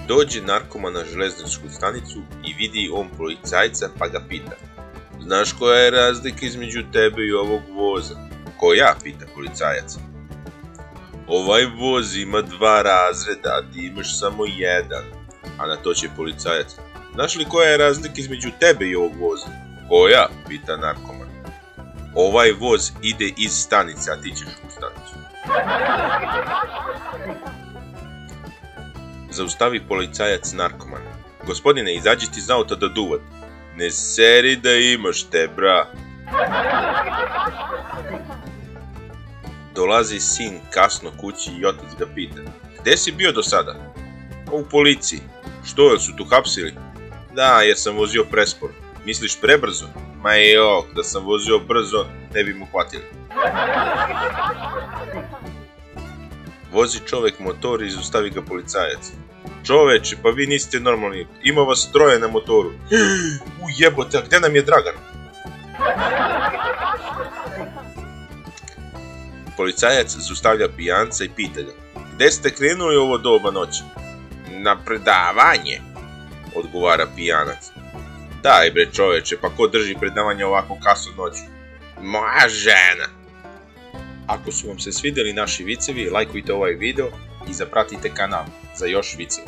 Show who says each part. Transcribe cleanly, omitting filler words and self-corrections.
Speaker 1: Dođe narkoman na železničku stanicu i vidi on policajca pa ga pita: "Znaš koja je razlika između tebe i ovog voza?" "Koja?" pita policajac. "Ovaj voz ima 2 razreda, a ti imaš samo 1. A na to će policajac: "Znaš li koja je razlika između tebe i ovog voza?" "Koja?" pita narkoman. "Ovaj voz ide iz stanice, a ti ćeš u stanicu." Zaustavi policajac narkomana. "Gospodine, izađi ti iz auta da duvate." "Ne seri da imaš te, bra." Dolazi sin kasno kući i otac ga pita: "Gde si bio do sada?" "U policiji." "Što, jel su tu hapsili?" "Da, jer sam vozio presporo." "Misliš prebrzo?" "Ma jok, da sam vozio brzo, ne bi mu hvatili." Vozi čovek motor i zaustavi ga policajac. "Čoveče, pa vi niste normalni, ima vas 3 na motoru." "Jebote, a gde nam je Dragan?" Policajac zaustavlja pijanca i pita ga: "Gde ste krenuli ovo doba noći?" "Na predavanje," odgovara pijanac. "Daj bre čoveče, pa ko drži predavanje ovako kasno noću?" "Moja žena." Ako su vam se svidjeli naši vicevi, lajkujte ovaj video i zapratite kanal za još viceva.